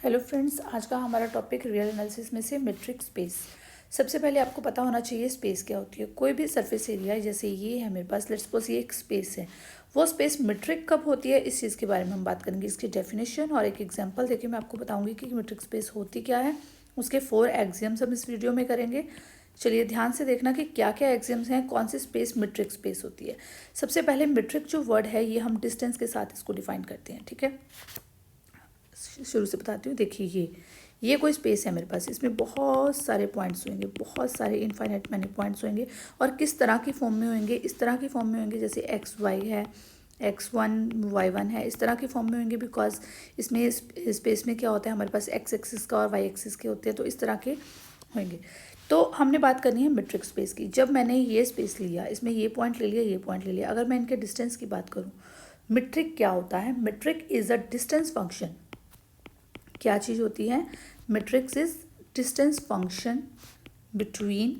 Hello friends, आज का हमारा टॉपिक रियल एनालिसिस में से मीट्रिक स्पेस। सबसे पहले आपको पता होना चाहिए स्पेस क्या होती है। कोई भी सरफेस एरिया जैसे ये है मेरे पास, लेट्स सपोज ये एक स्पेस है, वो स्पेस मीट्रिक कब होती है इस चीज़ के बारे में हम बात करेंगे, इसकी डेफिनेशन और एक एग्जांपल देके मैं आपको बताऊंगी कि मीट्रिक स्पेस होती क्या है। उसके 4 एक्सियम्स हम इस वीडियो में करेंगे। चलिए ध्यान से देखना कि क्या क्या एक्सियम्स हैं, कौन सी स्पेस मीट्रिक स्पेस होती है। सबसे पहले मीट्रिक जो वर्ड है ये हम डिस्टेंस के साथ इसको डिफाइन करते हैं, ठीक है। शुरू से बताती हूँ। देखिए ये कोई स्पेस है मेरे पास, इसमें बहुत सारे पॉइंट्स होंगे, बहुत सारे इनफाइनाइट मैनी पॉइंट्स होंगे। और किस तरह की फॉर्म में होंगे, इस तरह की फॉर्म में होंगे जैसे एक्स वाई है, x1 y1 है, इस तरह की फॉर्म में होंगे। बिकॉज इसमें स्पेस में क्या होता है, हमारे पास एक्स एक्सिस का और वाई एक्सिस के होते हैं, तो इस तरह के होंगे। तो हमने बात करनी है मीट्रिक स्पेस की। जब मैंने ये स्पेस लिया, इसमें ये पॉइंट ले लिया, ये पॉइंट ले लिया, अगर मैं इनके डिस्टेंस की बात करूँ, मीट्रिक क्या होता है? Metric is a distance function. क्या चीज़ होती है? Metrics is distance function between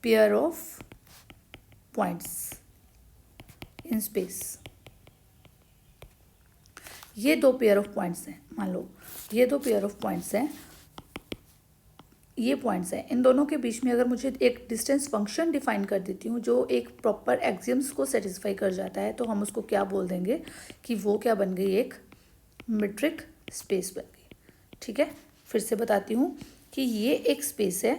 pair of points in space. ये दो पेयर ऑफ पॉइंट्स हैं, मान लो ये दो पेयर ऑफ पॉइंट्स हैं, ये पॉइंट्स हैं, इन दोनों के बीच में अगर मुझे एक डिस्टेंस फंक्शन डिफाइन कर देती हूँ जो एक प्रॉपर एक्सियम्स को सेटिस्फाई कर जाता है, तो हम उसको क्या बोल देंगे कि वो क्या बन गई? एक मीट्रिक स्पेस बन गई। ठीक है, फिर से बताती हूँ कि ये एक स्पेस है।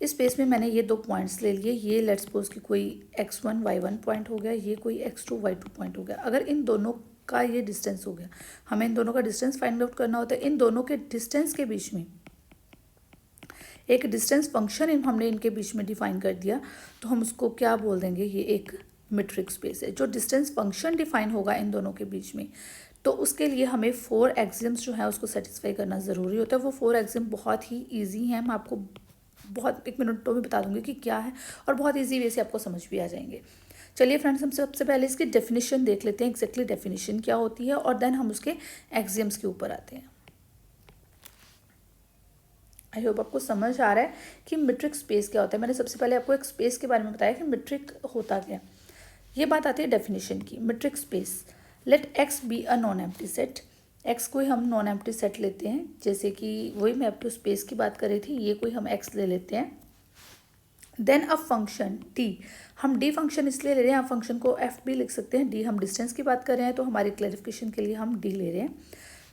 इस स्पेस में मैंने ये दो पॉइंट्स ले लिए। ये लेट्स सपोज कि कोई x1 y1 पॉइंट हो गया, ये कोई x2 y2 पॉइंट हो गया। अगर इन दोनों का ये डिस्टेंस हो गया, हमें इन दोनों का डिस्टेंस फाइंड आउट करना होता है। इन दोनों के डिस्टेंस के बीच में एक डिस्टेंस फंक्शन हमने इनके बीच में डिफाइन कर दिया, तो हम उसको क्या बोल देंगे? ये एक मीट्रिक स्पेस है। जो डिस्टेंस फंक्शन डिफाइन होगा इन दोनों के बीच में, तो उसके लिए हमें 4 एक्सियम्स जो है उसको सेटिस्फाई करना ज़रूरी होता है। वो 4 एक्सियम बहुत ही ईजी हैं, मैं आपको बहुत 1 मिनटों में बता दूंगी कि क्या है, और बहुत ईजी वे से आपको समझ भी आ जाएंगे। चलिए फ्रेंड्स, हम सबसे पहले इसकी डेफिनेशन देख लेते हैं, एक्जैक्टली डेफिनेशन क्या होती है, और देन हम उसके एक्सियम्स के ऊपर आते हैं। आई होप आपको समझ आ रहा है कि मीट्रिक स्पेस क्या होता है। मैंने सबसे पहले आपको एक स्पेस के बारे में बताया कि मीट्रिक होता क्या है। ये बात आती है डेफिनेशन की। Metric space, let X be a non empty set. X कोई हम नॉन एम्प्टी सेट लेते हैं, जैसे कि वही मैं अप टू स्पेस की बात कर रही थी, ये कोई हम एक्स ले लेते हैं। देन अ फंक्शन डी, हम डी फंक्शन इसलिए ले रहे हैं, आप फंक्शन को एफ भी लिख सकते हैं। डी हम डिस्टेंस की बात कर रहे हैं, तो हमारी क्लैरिफिकेशन के लिए हम डी ले रहे हैं।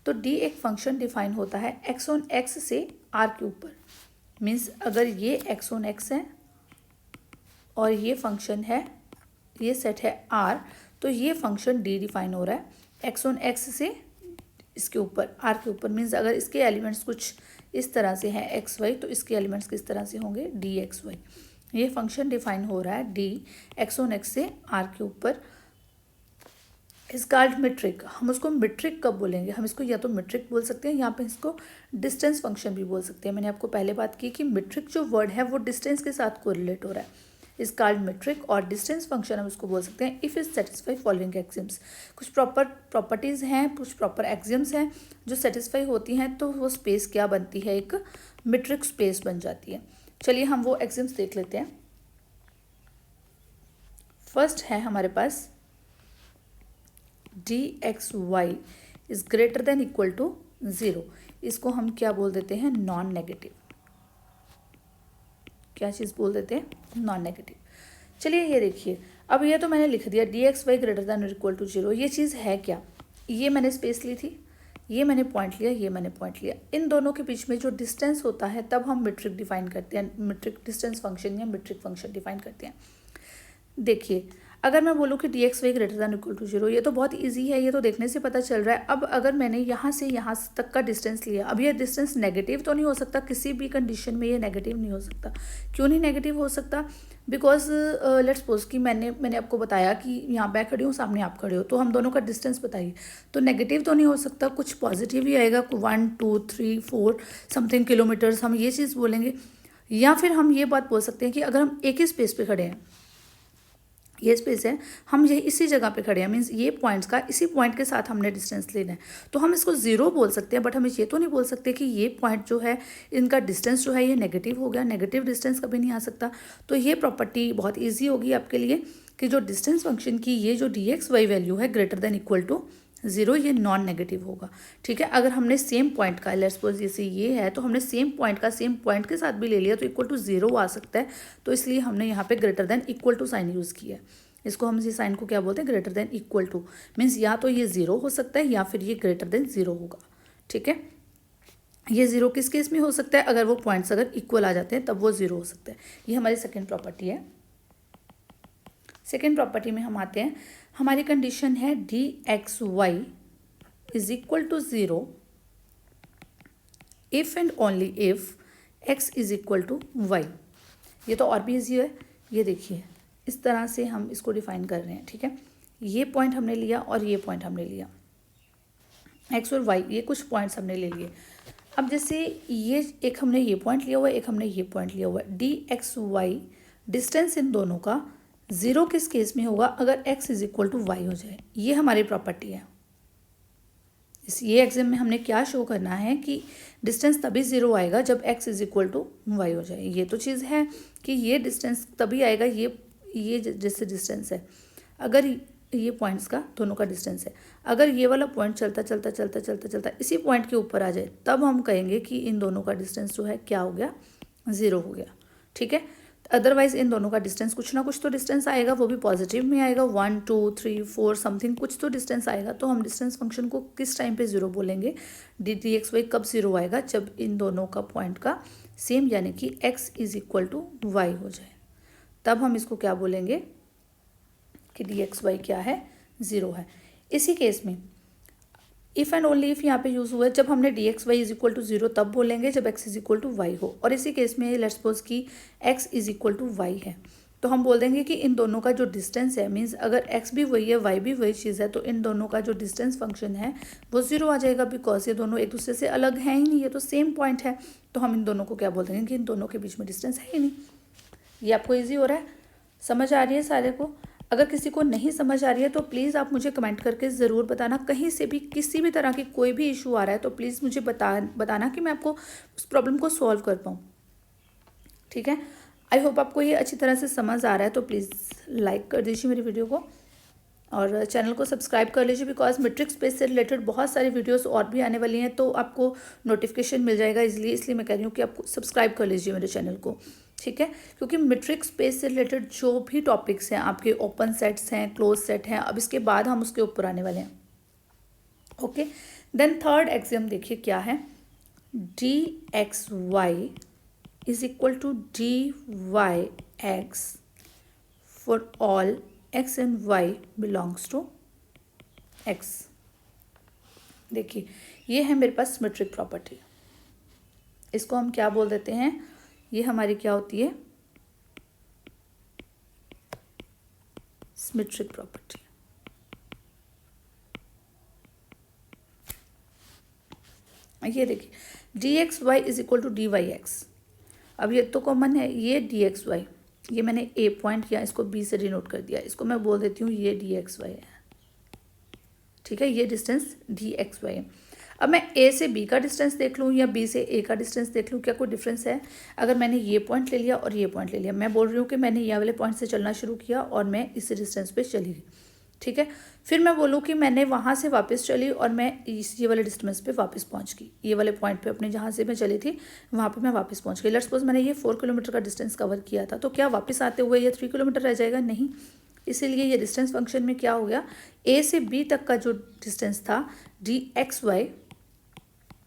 तो डी एक फंक्शन डिफाइन होता है एक्स ऑन एक्स से आर के ऊपर। मीन्स अगर ये एक्स ऑन एक्स है और ये फंक्शन है, ये सेट है आर, तो ये फंक्शन डी डिफाइन हो रहा है एक्स ऑन एक्स से इसके ऊपर, आर के ऊपर। मीन्स अगर इसके एलिमेंट्स कुछ इस तरह से हैं एक्स वाई, तो इसके एलिमेंट्स किस तरह से होंगे? D X Y. ये फंक्शन डिफाइन हो रहा है डी एक्स ऑन एक्स से आर के ऊपर। इस कॉल्ड मीट्रिक। हम उसको मीट्रिक कब बोलेंगे? हम इसको या तो मीट्रिक बोल सकते हैं, यहाँ पे इसको डिस्टेंस फंक्शन भी बोल सकते हैं। मैंने आपको पहले बात की कि मीट्रिक जो वर्ड है वो डिस्टेंस के साथ कोरिलेट हो रहा है। इस कॉल्ड मीट्रिक, और डिस्टेंस फंक्शन हम उसको बोल सकते हैं if is satisfy following axioms. कुछ प्रॉपर प्रॉपर्टीज़ हैं, कुछ प्रॉपर एक्सियम्स हैं जो सेटिस्फाई होती हैं, तो वो स्पेस क्या बनती है? एक मीट्रिक स्पेस बन जाती है। चलिए हम वो एक्सियम्स देख लेते हैं। फर्स्ट है हमारे पास D X Y is greater than equal to 0। इसको हम क्या बोल देते हैं? Non negative. क्या चीज़ बोल देते हैं? Non negative. चलिए ये देखिए, अब ये तो मैंने लिख दिया D X Y greater than equal to 0। ये चीज़ है क्या? ये मैंने स्पेस ली थी, ये मैंने पॉइंट लिया, ये मैंने पॉइंट लिया। इन दोनों के बीच में जो डिस्टेंस होता है, तब हम मीट्रिक डिफाइन करते हैं, मीट्रिक डिस्टेंस फंक्शन या मीट्रिक फंक्शन डिफाइन करते हैं। देखिए, अगर मैं बोलूँ कि D X Y greater than equal to 0, ये तो बहुत इजी है, ये तो देखने से पता चल रहा है। अब अगर मैंने यहाँ से यहाँ तक का डिस्टेंस लिया, अब ये डिस्टेंस नेगेटिव तो नहीं हो सकता, किसी भी कंडीशन में ये नेगेटिव नहीं हो सकता। क्यों नहीं नेगेटिव हो सकता? बिकॉज लेट्स सपोज कि मैंने आपको बताया कि यहाँ मैं खड़ी हूँ, सामने आप खड़े हो, तो हम दोनों का डिस्टेंस बताइए, तो नेगेटिव तो नहीं हो सकता, कुछ पॉजिटिव ही आएगा। 1 2 3 4 समथिंग किलोमीटर्स, हम ये चीज़ बोलेंगे। या फिर हम ये बात बोल सकते हैं कि अगर हम एक ही स्पेस पे खड़े हैं, ये स्पेस है, हम ये इसी जगह पे खड़े हैं, मीन्स ये पॉइंट्स का इसी पॉइंट के साथ हमने डिस्टेंस लेना है, तो हम इसको 0 बोल सकते हैं। बट हम ये तो नहीं बोल सकते कि ये पॉइंट जो है, इनका डिस्टेंस जो है ये नेगेटिव हो गया। नेगेटिव डिस्टेंस कभी नहीं आ सकता। तो ये प्रॉपर्टी बहुत ईजी होगी आपके लिए कि जो डिस्टेंस फंक्शन की ये जो डी एक्स वाई वैल्यू है greater than equal to zero ये नॉन नेगेटिव होगा, ठीक है। अगर हमने सेम पॉइंट का, लेट्स सपोज जैसे ये है तो हमने सेम पॉइंट का सेम पॉइंट के साथ भी ले लिया तो इक्वल टू ज़ीरो आ सकता है, तो इसलिए हमने यहाँ पे greater than equal to sign use किया है। इसको हम इस साइन को क्या बोलते हैं, greater than equal to, means या तो ये ज़ीरो हो सकता है या फिर ये ग्रेटर देन ज़ीरो होगा, ठीक है। ये ज़ीरो किस केस में हो सकता है, अगर वो पॉइंट्स अगर इक्वल आ जाते हैं तब वो ज़ीरो हो सकता है। ये हमारी सेकेंड प्रॉपर्टी है। सेकेंड प्रॉपर्टी में हम आते हैं, हमारी कंडीशन है D X Y is equal to zero if and only if X is equal to Y. ये तो और भी ईजी है, ये देखिए इस तरह से हम इसको डिफाइन कर रहे हैं, ठीक है। ये पॉइंट हमने लिया और ये पॉइंट हमने लिया, एक्स और वाई ये कुछ पॉइंट्स हमने ले लिए। अब जैसे ये एक हमने ये पॉइंट लिया हुआ है, एक हमने ये पॉइंट लिया हुआ है, डी एक्स वाई डिस्टेंस इन दोनों का ज़ीरो किस केस में होगा, अगर X is equal to Y हो जाए। ये हमारी प्रॉपर्टी है। ये एग्जाम में हमने क्या शो करना है कि डिस्टेंस तभी ज़ीरो आएगा जब X is equal to Y हो जाए। ये तो चीज़ है कि ये डिस्टेंस तभी आएगा, ये जैसे डिस्टेंस है, अगर ये पॉइंट्स का दोनों का डिस्टेंस है, अगर ये वाला पॉइंट चलता चलता चलता चलता चलता इसी पॉइंट के ऊपर आ जाए तब हम कहेंगे कि इन दोनों का डिस्टेंस जो है क्या हो गया, ज़ीरो हो गया, ठीक है। अदरवाइज इन दोनों का डिस्टेंस कुछ ना कुछ तो डिस्टेंस आएगा, वो भी पॉजिटिव में आएगा, 1 2 3 4 समथिंग कुछ तो डिस्टेंस आएगा। तो हम डिस्टेंस फंक्शन को किस टाइम पे ज़ीरो बोलेंगे, डी डी एक्स वाई कब ज़ीरो आएगा, जब इन दोनों का पॉइंट का सेम यानी कि X is equal to Y हो जाए, तब हम इसको क्या बोलेंगे कि डी एक्स वाई क्या है, ज़ीरो है। इसी केस में इफ़ एंड ओनली इफ़ यहाँ पे यूज़ हुआ है, जब हमने D X Y is equal to zero तब बोलेंगे जब X is equal to Y हो। और इसी केस में लेट्स सपोज कि X is equal to Y है, तो हम बोल देंगे कि इन दोनों का जो डिस्टेंस है, मीन्स अगर एक्स भी वही है वाई भी वही चीज़ है, तो इन दोनों का जो डिस्टेंस फंक्शन है वो ज़ीरो आ जाएगा, बिकॉज ये दोनों एक दूसरे से अलग हैं ही नहीं, ये तो सेम पॉइंट है। तो हम इन दोनों को क्या बोल देंगे कि इन दोनों के बीच में डिस्टेंस है ही नहीं। ये आपको ईजी हो रहा है, समझ आ रही है सारे को। अगर किसी को नहीं समझ आ रही है तो प्लीज़ आप मुझे कमेंट करके ज़रूर बताना, कहीं से भी किसी भी तरह की कोई भी इशू आ रहा है तो प्लीज़ मुझे बताना कि मैं आपको उस प्रॉब्लम को सॉल्व कर पाऊँ, ठीक है। आई होप आपको ये अच्छी तरह से समझ आ रहा है, तो प्लीज़ लाइक कर दीजिए मेरी वीडियो को और चैनल को सब्सक्राइब कर लीजिए, बिकॉज मैट्रिक स्पेस से रिलेटेड बहुत सारी वीडियोस और भी आने वाली हैं, तो आपको नोटिफिकेशन मिल जाएगा इसलिए मैं कह रही हूँ कि आप सब्सक्राइब कर लीजिए मेरे चैनल को, ठीक है। क्योंकि मैट्रिक स्पेस से रिलेटेड जो भी टॉपिक्स हैं आपके, ओपन सेट्स हैं, क्लोज सेट हैं, अब इसके बाद हम उसके ऊपर आने वाले हैं, ओके। देन थर्ड एग्जाम देखिए क्या है, D X Y is equal to D Y X for all x and y belongs to x। देखिए ये है मेरे पास सिमेट्रिक प्रॉपर्टी, इसको हम क्या बोल देते हैं, ये हमारी क्या होती है, सिमेट्रिक प्रॉपर्टी। ये देखिए D X Y is equal to D Y X. अब ये तो कॉमन है, ये डी एक्स वाई, ये मैंने ए पॉइंट किया, इसको बी से डिनोट कर दिया, इसको मैं बोल देती हूँ ये डी एक्स वाई है, ठीक है। ये डिस्टेंस डी एक्स वाई है। अब मैं ए से बी का डिस्टेंस देख लूँ या बी से ए का डिस्टेंस देख लूँ, क्या कोई डिफरेंस है। अगर मैंने ये पॉइंट ले लिया और ये पॉइंट ले लिया, मैं बोल रही हूँ कि मैंने ये वाले पॉइंट से चलना शुरू किया और मैं इस डिस्टेंस पे चली गई, ठीक है। फिर मैं बोलूँ कि मैंने वहाँ से वापस चली और मैं ये वाले डिस्टेंस पे वापस पहुँच गई, ये वाले पॉइंट पे अपने जहाँ से मैं चली थी वहाँ पे मैं वापस पहुँच गई। लेट्स सपोज मैंने ये 4 किलोमीटर का डिस्टेंस कवर किया था, तो क्या वापस आते हुए ये 3 किलोमीटर रह जाएगा, नहीं। इसीलिए ये डिस्टेंस फंक्शन में क्या हो गया, ए से बी तक का जो डिस्टेंस था डी एक्स वाई,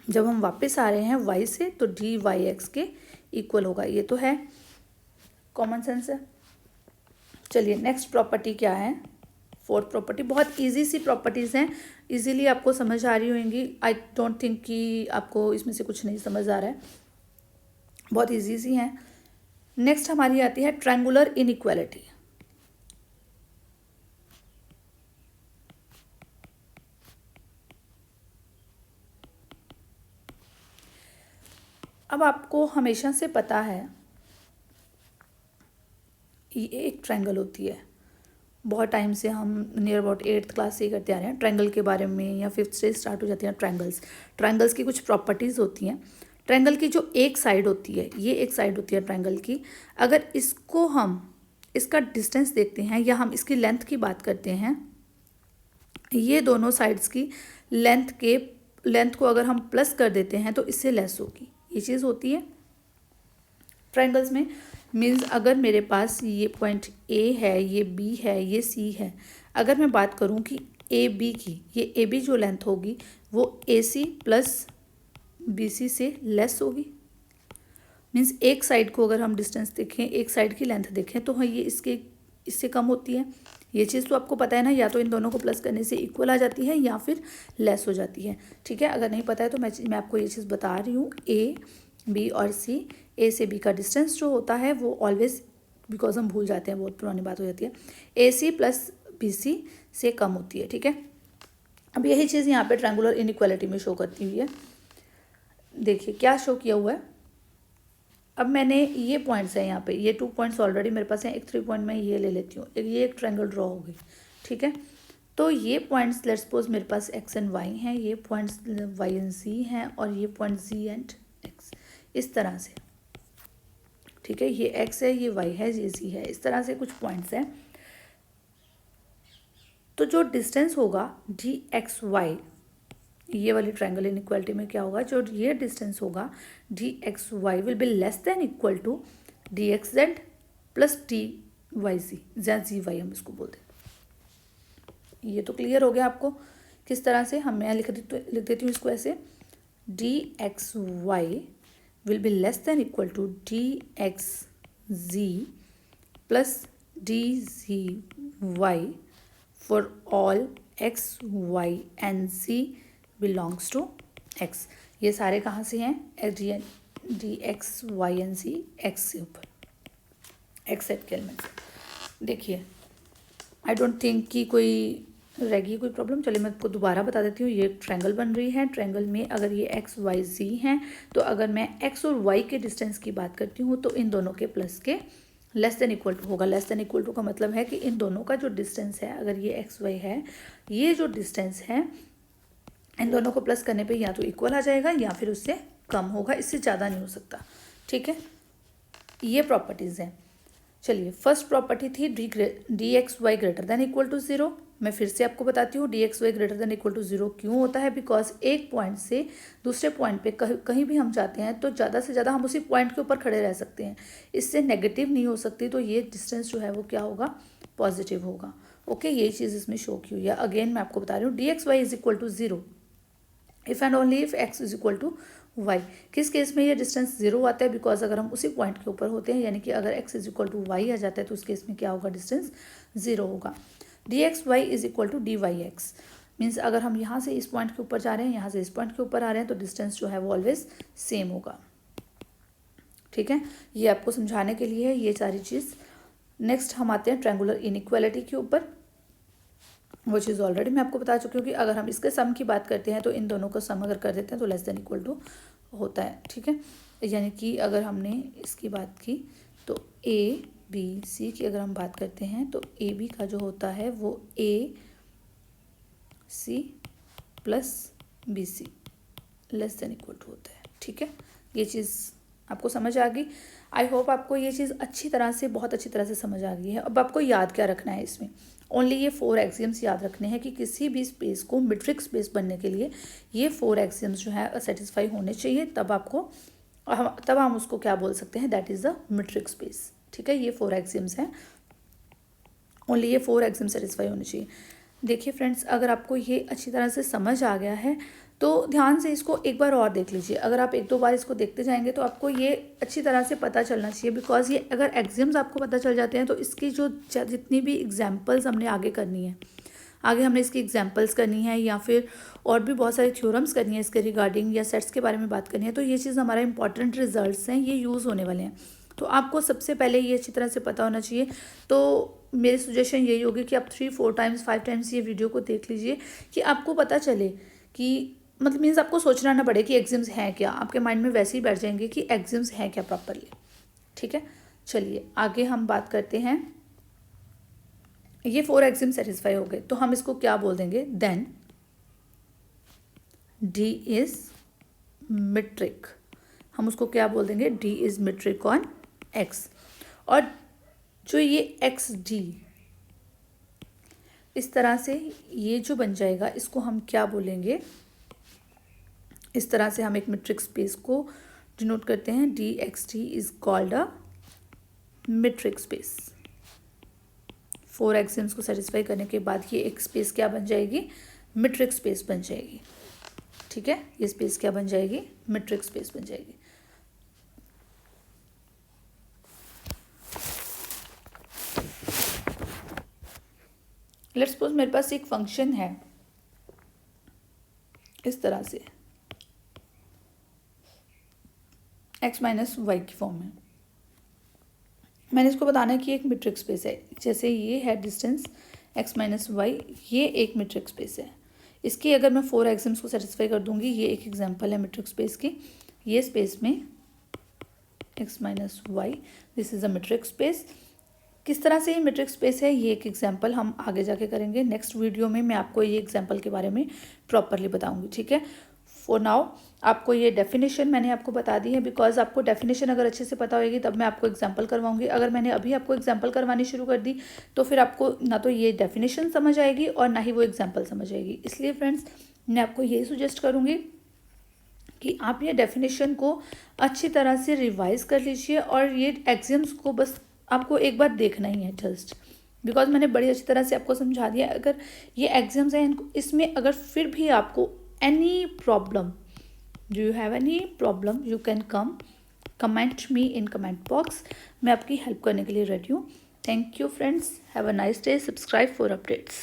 जब हम वापस आ रहे हैं वाई से तो डी वाई एक्स के इक्वल होगा। ये तो है, कॉमन सेंस है। चलिए नेक्स्ट प्रॉपर्टी क्या है, फोर्थ प्रॉपर्टी। बहुत इजी सी प्रॉपर्टीज़ हैं, इजीली आपको समझ आ रही होंगी। आई डोंट थिंक कि आपको इसमें से कुछ नहीं समझ आ रहा है, बहुत इजी सी हैं। नेक्स्ट हमारी आती है ट्रायंगुलर इनइक्वालिटी। अब आपको हमेशा से पता है ये एक ट्रायंगल होती है, बहुत टाइम से हम नियर अबाउट 8th क्लास से ही करते आ रहे हैं ट्रायंगल के बारे में, या 5th से स्टार्ट हो जाती हैं ट्रायंगल्स की कुछ प्रॉपर्टीज़ होती हैं। ट्रायंगल की जो एक साइड होती है, ये एक साइड होती है ट्रायंगल की, अगर इसको हम इसका डिस्टेंस देखते हैं या हम इसकी लेंथ की बात करते हैं, ये दोनों साइड्स की लेंथ को अगर हम प्लस कर देते हैं तो इससे लेस होगी, ये चीज़ होती है ट्रायंगल्स में। मीन्स अगर मेरे पास ये पॉइंट ए है, ये बी है, ये सी है, अगर मैं बात करूँ कि ए बी की, ये ए बी जो लेंथ होगी वो ए सी प्लस बी सी से लेस होगी। मीन्स एक साइड को अगर हम डिस्टेंस देखें, एक साइड की लेंथ देखें तो हाँ ये इससे कम होती है। ये चीज़ तो आपको पता है ना, या तो इन दोनों को प्लस करने से इक्वल आ जाती है या फिर लेस हो जाती है। ठीक है, अगर नहीं पता है तो मैं आपको ये चीज़ बता रही हूँ। ए बी और सी, ए से बी का डिस्टेंस जो होता है वो ऑलवेज, बिकॉज हम भूल जाते हैं, बहुत पुरानी बात हो जाती है, ए सी प्लस बी सी से कम होती है। ठीक है, अब यही चीज़ यहाँ पे ट्रायंगुलर इनइक्वालिटी में शो करती हुई है। देखिए क्या शो किया हुआ है। अब मैंने ये पॉइंट्स हैं यहाँ पे, ये 2 पॉइंट्स ऑलरेडी मेरे पास हैं, एक 3 पॉइंट मैं ये ले लेती हूँ, ये एक ट्रायंगल ड्रॉ हो गई। ठीक है, तो ये पॉइंट्स लेट्स सपोज मेरे पास एक्स एंड वाई हैं, ये पॉइंट्स वाई एंड जी हैं, और ये पॉइंट जी एंड एक्स, इस तरह से। ठीक है, ये एक्स है, ये वाई है, ये जी है, इस तरह से कुछ पॉइंट्स हैं। तो जो डिस्टेंस होगा डी एक्स वाई, ये वाली ट्रायंगल इनइक्वालिटी में क्या होगा, जो ये डिस्टेंस होगा D X Y will be less than equal to D X Z plus D Y C, Z G Y हम इसको बोलते हैं। ये तो क्लियर हो गया आपको किस तरह से। मैं लिख देती हूँ इसको ऐसे, D X Y will be less than equal to D X G plus D G Y for all X Y and G belongs to X. ये सारे कहाँ से हैं, D X Y N C X के ऊपर, x set के element से। देखिए आई डोंट थिंक कि कोई रहेगी कोई प्रॉब्लम। चलिए मैं आपको दोबारा बता देती हूँ। ये ट्रायंगल बन रही है, ट्रायंगल में अगर ये एक्स वाई जी हैं, तो अगर मैं एक्स और वाई के डिस्टेंस की बात करती हूँ तो इन दोनों के प्लस के लेस देन इक्वल टू होगा। लेस देन इक्वल टू का मतलब है कि इन दोनों का जो डिस्टेंस है, अगर ये एक्स वाई है, ये जो डिस्टेंस है इन दोनों को प्लस करने पे या तो इक्वल आ जाएगा या फिर उससे कम होगा, इससे ज़्यादा नहीं हो सकता। ठीक है, ये प्रॉपर्टीज़ हैं। चलिए फर्स्ट प्रॉपर्टी थी D X Y greater than equal to zero. मैं फिर से आपको बताती हूँ D X Y greater than equal to zero क्यों होता है। बिकॉज एक पॉइंट से दूसरे पॉइंट पे कहीं भी हम जाते हैं तो ज़्यादा से ज़्यादा हम उसी पॉइंट के ऊपर खड़े रह सकते हैं, इससे नेगेटिव नहीं हो सकती। तो ये डिस्टेंस जो है वो क्या होगा, पॉजिटिव होगा। ओके, यही चीज़ इसमें शो की हुई है। अगेन मैं आपको बता रही हूँ, D X Y is equal to zero if and only if X is equal to Y. किस केस में ये डिस्टेंस जीरो आता है, बिकॉज अगर हम उसी पॉइंट के ऊपर होते हैं, यानी कि अगर X is equal to Y आ जाता है तो उस केस में क्या होगा, डिस्टेंस जीरो होगा। D X Y is equal to D Y X, means अगर हम यहाँ से इस पॉइंट के ऊपर जा रहे हैं, यहाँ से इस पॉइंट के ऊपर आ रहे हैं, तो डिस्टेंस जो है वो ऑलवेज सेम होगा। ठीक है, ये आपको समझाने के लिए है ये सारी चीज़। नेक्स्ट हम आते हैं ट्रायंगुलर इनइक्वालिटी के ऊपर। वो चीज़ ऑलरेडी मैं आपको बता चुकी हूँ कि अगर हम इसके सम की बात करते हैं तो इन दोनों का सम अगर कर देते हैं तो लेस देन इक्वल टू होता है। ठीक है, यानी कि अगर हमने इसकी बात की तो ए बी सी की अगर हम बात करते हैं तो ए बी का जो होता है वो A C plus B C less than equal to होता है। ठीक है, ये चीज़ आपको समझ आ गई। आई होप आपको ये चीज़ अच्छी तरह से, बहुत अच्छी तरह से समझ आ गई है। अब आपको याद क्या रखना है इसमें, ओनली ये 4 एक्सियम्स याद रखने हैं कि किसी भी स्पेस को मीट्रिक स्पेस बनने के लिए ये 4 एक्सियम्स जो है सेटिस्फाई होने चाहिए, तब हम उसको क्या बोल सकते हैं, that is the metric space. ठीक है, ये 4 एक्सियम्स हैं, ओनली ये 4 एक्सियम सेटिस्फाई होने चाहिए। देखिए फ्रेंड्स, अगर आपको ये अच्छी तरह से समझ आ गया है तो ध्यान से इसको एक बार और देख लीजिए। अगर आप 1-2 बार इसको देखते जाएंगे तो आपको ये अच्छी तरह से पता चलना चाहिए। बिकॉज ये अगर एग्जाम्स आपको पता चल जाते हैं तो इसकी जो जितनी भी एग्जाम्पल्स हमने आगे करनी है, आगे हमने इसकी एग्जाम्पल्स करनी है या फिर और भी बहुत सारे थ्योरम्स करनी है इसके रिगार्डिंग, या सेट्स के बारे में बात करनी है, तो ये चीज़ हमारा इंपॉर्टेंट रिजल्ट्स हैं, ये यूज़ होने वाले हैं। तो आपको सबसे पहले ये अच्छी तरह से पता होना चाहिए। तो मेरी सजेशन यही होगी कि आप 3-4 टाइम्स 5 टाइम्स ये वीडियो को देख लीजिए कि आपको पता चले कि मतलब मीन्स आपको सोचना ना पड़े कि एग्जाम्स हैं क्या, आपके माइंड में वैसे ही बैठ जाएंगे कि एग्जाम्स हैं क्या प्रॉपरली। ठीक है, चलिए आगे हम बात करते हैं। ये 4 एग्जाम सेटिस्फाई हो गए तो हम इसको क्या बोल देंगे, देन डी इज मीट्रिक। हम उसको क्या बोल देंगे, D is metric on x. और जो ये एक्स डी, इस तरह से ये जो बन जाएगा इसको हम क्या बोलेंगे, इस तरह से हम एक मेट्रिक स्पेस को डिनोट करते हैं, D X T is called a metric space. 4 axioms को सेटिस्फाई करने के बाद ये एक स्पेस क्या बन जाएगी, मेट्रिक स्पेस बन जाएगी। ठीक है, ये स्पेस क्या बन जाएगी, मेट्रिक स्पेस बन जाएगी। लेट्स सपोज मेरे पास एक फंक्शन है इस तरह से x माइनस वाई की फॉर्म में। मैंने इसको बताना है कि एक मेट्रिक स्पेस है। जैसे ये है डिस्टेंस x माइनस वाई, ये एक मेट्रिक स्पेस है। इसकी अगर मैं 4 एक्सियम्स को सेटिस्फाई कर दूंगी, ये एक एग्जांपल है मेट्रिक स्पेस की। ये स्पेस में x minus Y, this is a metric space. किस तरह से ये मेट्रिक स्पेस है, ये एक एग्जांपल हम आगे जाके करेंगे। नेक्स्ट वीडियो में मैं आपको ये एग्जांपल के बारे में प्रॉपरली बताऊंगी। ठीक है, फॉर नाउ आपको ये डेफिनेशन मैंने आपको बता दी है, बिकॉज आपको डेफिनेशन अगर अच्छे से पता होगी तब मैं आपको एग्जांपल करवाऊंगी। अगर मैंने अभी आपको एग्जांपल करवानी शुरू कर दी तो फिर आपको ना तो ये डेफिनेशन समझ आएगी और ना ही वो एग्जांपल समझ आएगी। इसलिए फ्रेंड्स मैं आपको यही सजेस्ट करूँगी कि आप ये डेफिनेशन को अच्छी तरह से रिवाइज कर लीजिए और ये एक्सियम्स को बस आपको एक बार देखना ही है जस्ट, बिकॉज मैंने बड़ी अच्छी तरह से आपको समझा दिया। अगर ये एग्जाम्स हैं इसमें अगर फिर भी आपको any problem, do you have any problem, you can comment me in comment box। मैं आपकी हेल्प करने के लिए रेडी हूँ। Thank you friends, have a nice day, subscribe for updates.